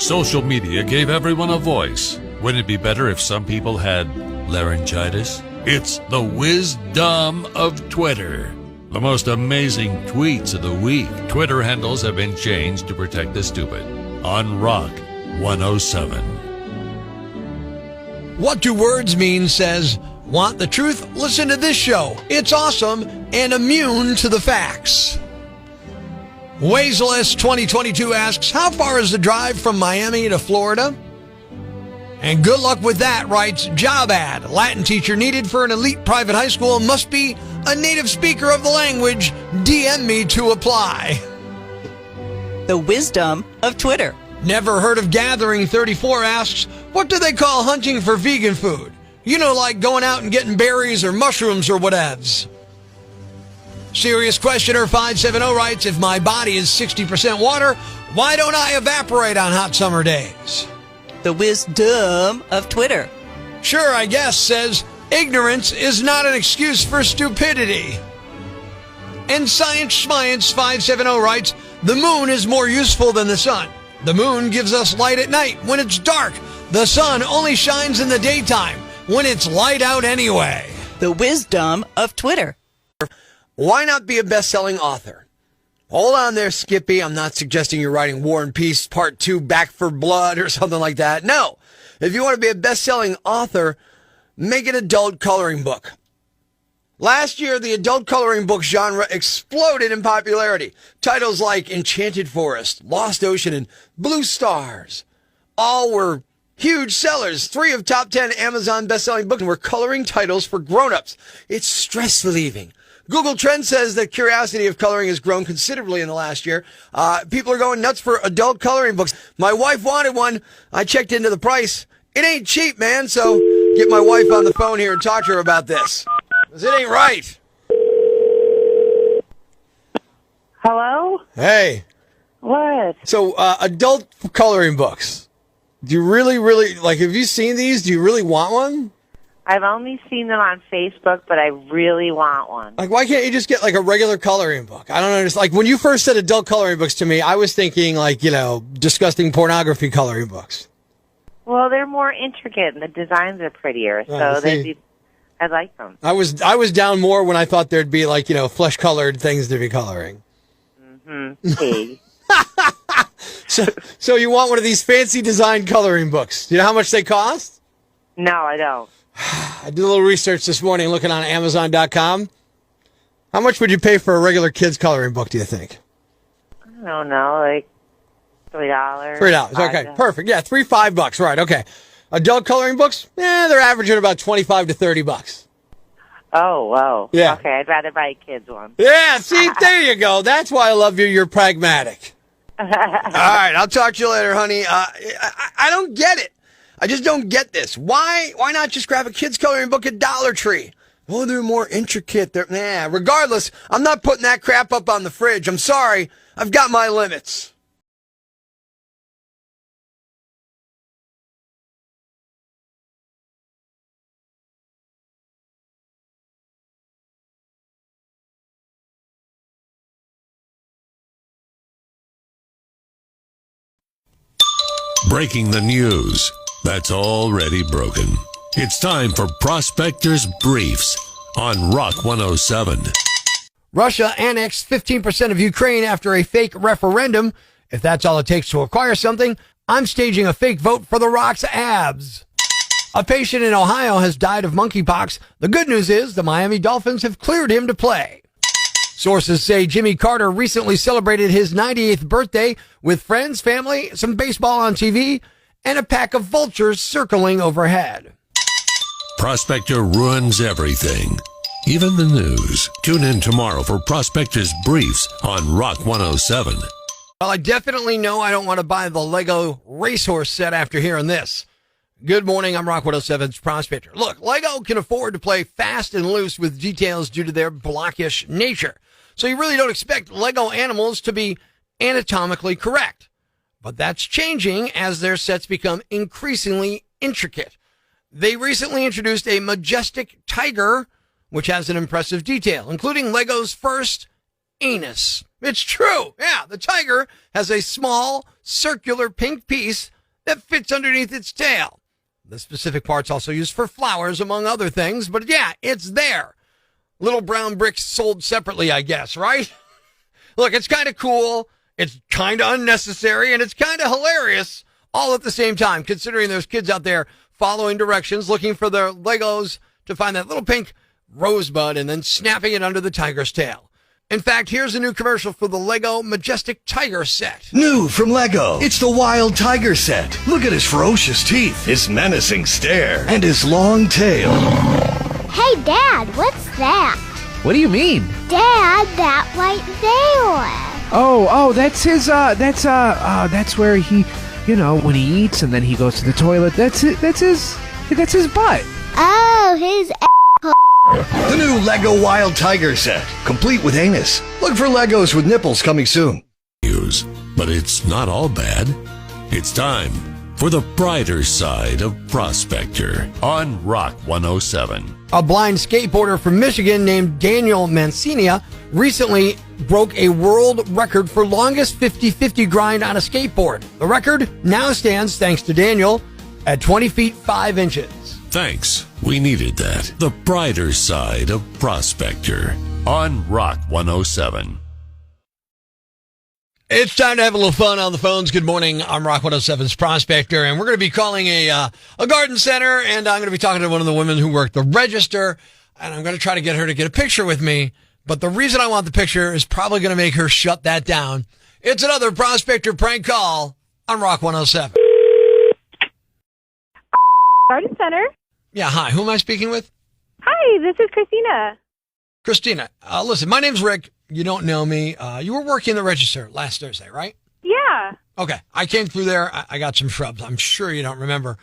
Social media gave everyone a voice. Wouldn't it be better if some people had laryngitis? It's the wisdom of Twitter. The most amazing tweets of the week. Twitter handles have been changed to protect the stupid. On Rock 107. What Do Words Mean says, want the truth? Listen to this show. It's awesome and immune to the facts. Wazeless 2022 asks, how far is the drive from Miami to Florida? And good luck with that, writes Job Ad. Latin teacher needed for an elite private high school, must be a native speaker of the language. DM me to apply. The wisdom of Twitter. Never heard of Gathering 34 asks, what do they call hunting for vegan food? You know, like going out and getting berries or mushrooms or whatevs. Serious Questioner 570 writes, if my body is 60% water, why don't I evaporate on hot summer days? The wisdom of Twitter. Sure, I guess, says, ignorance is not an excuse for stupidity. And Science 570 writes, the moon is more useful than the sun. The moon gives us light at night when it's dark. The sun only shines in the daytime when it's light out anyway. The wisdom of Twitter. Why not be a best-selling author? Hold on there, Skippy. I'm not suggesting you're writing War and Peace Part 2, Back for Blood, or something like that. No. If you want to be a best-selling author, make an adult coloring book. Last year, the adult coloring book genre exploded in popularity. Titles like Enchanted Forest, Lost Ocean, and Blue Stars all were huge sellers. 3 of top 10 Amazon best-selling books were coloring titles for grown-ups. It's stress-relieving. Google Trends says that curiosity of coloring has grown considerably in the last year. People are going nuts for adult coloring books. My wife wanted one. I checked into the price. It ain't cheap, man. So get my wife on the phone here and talk to her about this. 'Cause it ain't right. Hello? Hey. What? So adult coloring books. Do you really, like, have you seen these? Do you really want one? I've only seen them on Facebook, but I really want one. Like, why can't you just get, like, a regular coloring book? I don't understand. Like, when you first said adult coloring books to me, I was thinking, like, you know, disgusting pornography coloring books. Well, they're more intricate, and the designs are prettier, so I like them. I was down more when I thought there'd be, like, you know, flesh-colored things to be coloring. Mm-hmm. Pig. So you want one of these fancy design coloring books. Do you know how much they cost? No, I don't. I did a little research this morning looking on Amazon.com. How much would you pay for a regular kid's coloring book, do you think? I don't know, like $3. $3. Okay, perfect. Yeah, $5. Right, okay. Adult coloring books? They're averaging about $25 to $30. Oh, whoa. Yeah. Okay, I'd rather buy a kid's one. Yeah, see, there you go. That's why I love you. You're pragmatic. All right, I'll talk to you later, honey. I don't get it. I just don't get this. Why not just grab a kid's coloring book at Dollar Tree? Oh, they're more intricate. Regardless, I'm not putting that crap up on the fridge. I'm sorry. I've got my limits. Breaking the news that's already broken. It's time for Prospector's Briefs on Rock 107. Russia annexed 15% of Ukraine after a fake referendum. If that's all it takes to acquire something, I'm staging a fake vote for The Rock's abs. A patient in Ohio has died of monkeypox. The good news is the Miami Dolphins have cleared him to play. Sources say Jimmy Carter recently celebrated his 98th birthday with friends, family, some baseball on TV, and a pack of vultures circling overhead. Prospector ruins everything, even the news. Tune in tomorrow for Prospector's Briefs on Rock 107. Well, I definitely know I don't want to buy the Lego racehorse set after hearing this. Good morning, I'm Rock 107's Prospector. Look, Lego can afford to play fast and loose with details due to their blockish nature. So you really don't expect Lego animals to be anatomically correct. But that's changing as their sets become increasingly intricate. They recently introduced a majestic tiger, which has an impressive detail, including Lego's first anus. It's true. Yeah, the tiger has a small, circular pink piece that fits underneath its tail. The specific part's also used for flowers, among other things, but yeah, it's there. Little brown bricks sold separately, I guess, right? Look, it's kind of cool, it's kind of unnecessary, and it's kind of hilarious all at the same time, considering there's kids out there following directions, looking for their Legos to find that little pink rosebud and then snapping it under the tiger's tail. In fact, here's a new commercial for the Lego Majestic Tiger set. New from Lego, it's the Wild Tiger set. Look at his ferocious teeth, his menacing stare, and his long tail. Hey, Dad, what's that? What do you mean? Dad, that right there. Oh, that's his, that's where he, when he eats and then he goes to the toilet. That's it, that's his butt. Oh, his The new Lego Wild Tiger set, complete with anus. Look for Legos with nipples coming soon. But it's not all bad. It's time for the brighter side of Prospector on Rock 107. A blind skateboarder from Michigan named Daniel Mancina recently broke a world record for longest 50-50 grind on a skateboard. The record now stands, thanks to Daniel, at 20 feet 5 inches. Thanks. We needed that. The brighter side of Prospector on Rock 107. It's time to have a little fun on the phones. Good morning. I'm Rock 107's Prospector, and we're going to be calling a garden center, and I'm going to be talking to one of the women who work the register, and I'm going to try to get her to get a picture with me. But the reason I want the picture is probably going to make her shut that down. It's another Prospector prank call on Rock 107. Garden Center. Yeah, hi. Who am I speaking with? Hi, this is Christina. Christina, listen, my name's Rick. You don't know me. You were working the register last Thursday, right? Yeah. Okay. I came through there. I got some shrubs. I'm sure you don't remember.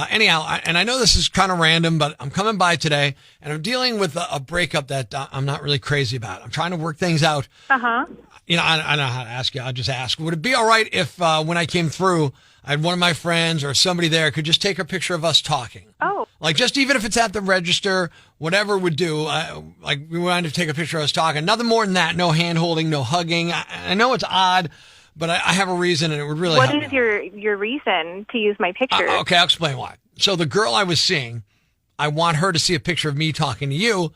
Anyhow, and I know this is kind of random, but I'm coming by today, and I'm dealing with a breakup that I'm not really crazy about. I'm trying to work things out. Uh-huh. I know how to ask you. I'll just ask. Would it be all right if when I came through, I had one of my friends or somebody there could just take a picture of us talking? Oh. Like, just even if it's at the register, whatever would do. Like, we wanted to take a picture of us talking. Nothing more than that. No hand-holding, no hugging. I know it's odd, but I have a reason, and it would really help me. What is your reason to use my picture? Okay, I'll explain why. So the girl I was seeing, I want her to see a picture of me talking to you,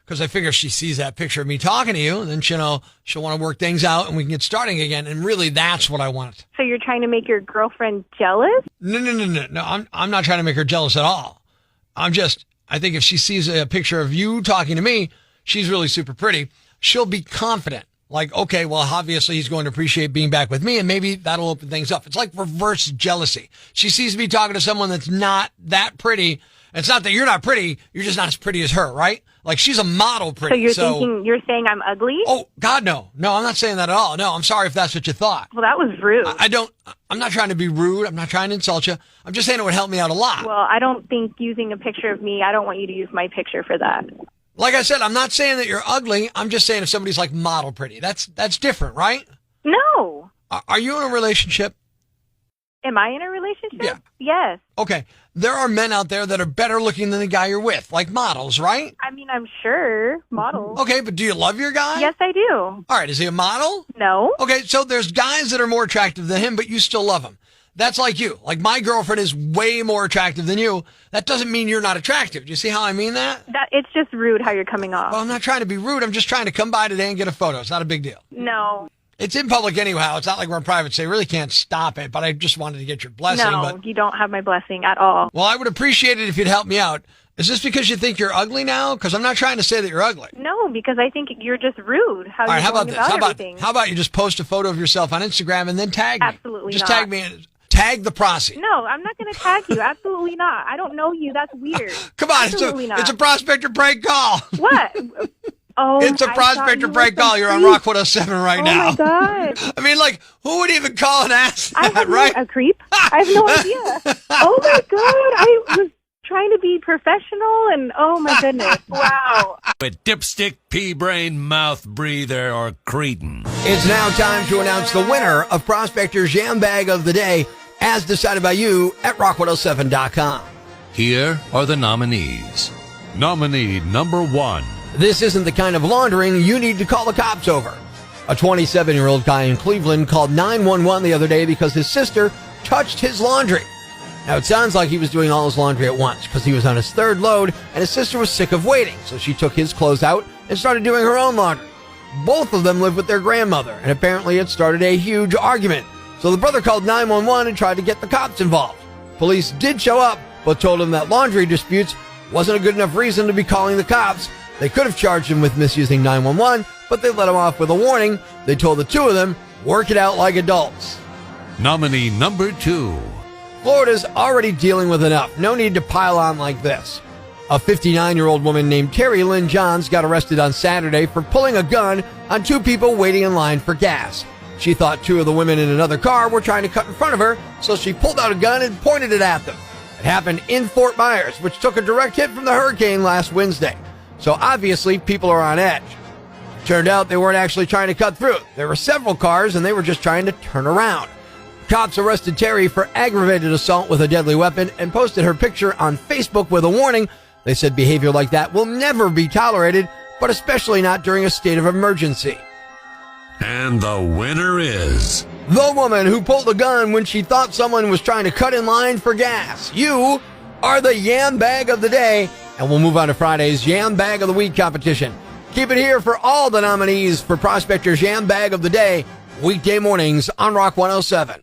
because I figure if she sees that picture of me talking to you, then she'll want to work things out and we can get starting again. And really, that's what I want. So you're trying to make your girlfriend jealous? No. I'm not trying to make her jealous at all. I think if she sees a picture of you talking to me, she's really super pretty. She'll be confident. Like, okay, well, obviously he's going to appreciate being back with me, and maybe that'll open things up. It's like reverse jealousy. She sees me talking to someone that's not that pretty. It's not that you're not pretty. You're just not as pretty as her, right? Like, she's a model pretty. So you're saying I'm ugly? Oh, God, no. No, I'm not saying that at all. No, I'm sorry if that's what you thought. Well, that was rude. I'm not trying to be rude. I'm not trying to insult you. I'm just saying it would help me out a lot. Well, I don't think using a picture of me, I don't want you to use my picture for that. Like I said, I'm not saying that you're ugly. I'm just saying if somebody's like model pretty. That's different, right? No. Are you in a relationship? Am I in a relationship? Yeah. Yes. Okay. There are men out there that are better looking than the guy you're with, like models, right? I mean, I'm sure. Models. Okay, but do you love your guy? Yes, I do. All right, is he a model? No. Okay, so there's guys that are more attractive than him, but you still love him. That's like you. Like, my girlfriend is way more attractive than you. That doesn't mean you're not attractive. Do you see how I mean that? It's just rude how you're coming off. Well, I'm not trying to be rude. I'm just trying to come by today and get a photo. It's not a big deal. No. It's in public anyhow. It's not like we're in private, so you really can't stop it. But I just wanted to get your blessing. No, you don't have my blessing at all. Well, I would appreciate it if you'd help me out. Is this because you think you're ugly now? Because I'm not trying to say that you're ugly. No, because I think you're just rude. All right, how about this? How about you just post a photo of yourself on Instagram and then tag me? Absolutely just not. Tag me and tag the posse. No, I'm not going to tag you. Absolutely not. I don't know you. That's weird. Come on, it's a Prospector prank call. What? Oh, it's a Prospector prank call. You're on Rock 107 right now. Oh, my God. I mean, like, who would even call and ask that, right? A creep? I have no idea. Oh, my God. I was trying to be professional, and oh, my goodness. Wow. But dipstick, pea-brain, mouth breather, or cretin. It's now time to announce the winner of Prospector's Jam Bag of the Day, as decided by you at rock107.com. Here are the nominees. Nominee number 1. This isn't the kind of laundering you need to call the cops over. A 27-year-old guy in Cleveland called 911 the other day because his sister touched his laundry. Now, it sounds like he was doing all his laundry at once because he was on his third load and his sister was sick of waiting, so she took his clothes out and started doing her own laundry. Both of them live with their grandmother, and apparently it started a huge argument. So the brother called 911 and tried to get the cops involved. Police did show up, but told him that laundry disputes wasn't a good enough reason to be calling the cops. They could have charged him with misusing 911, but they let him off with a warning. They told the two of them, work it out like adults. Nominee number 2. Florida's already dealing with enough. No need to pile on like this. A 59-year-old woman named Terry Lynn Johns got arrested on Saturday for pulling a gun on 2 people waiting in line for gas. She thought 2 of the women in another car were trying to cut in front of her, so she pulled out a gun and pointed it at them. It happened in Fort Myers, which took a direct hit from the hurricane last Wednesday. So obviously, people are on edge. It turned out they weren't actually trying to cut through. There were several cars, and they were just trying to turn around. Cops arrested Terry for aggravated assault with a deadly weapon and posted her picture on Facebook with a warning. They said behavior like that will never be tolerated, but especially not during a state of emergency. And the winner is the woman who pulled a gun when she thought someone was trying to cut in line for gas. You are the Yam Bag of the Day, and we'll move on to Friday's Yam Bag of the Week competition. Keep it here for all the nominees for Prospector's Yam Bag of the Day, weekday mornings on Rock 107.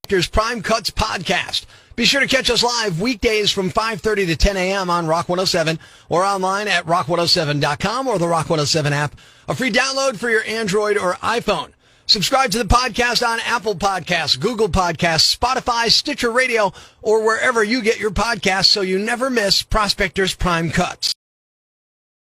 Prospector's Prime Cuts podcast. Be sure to catch us live weekdays from 5:30 to 10 a.m. on Rock 107 or online at rock107.com or the Rock 107 app. A free download for your Android or iPhone. Subscribe to the podcast on Apple Podcasts, Google Podcasts, Spotify, Stitcher Radio, or wherever you get your podcasts so you never miss Prospector's Prime Cuts.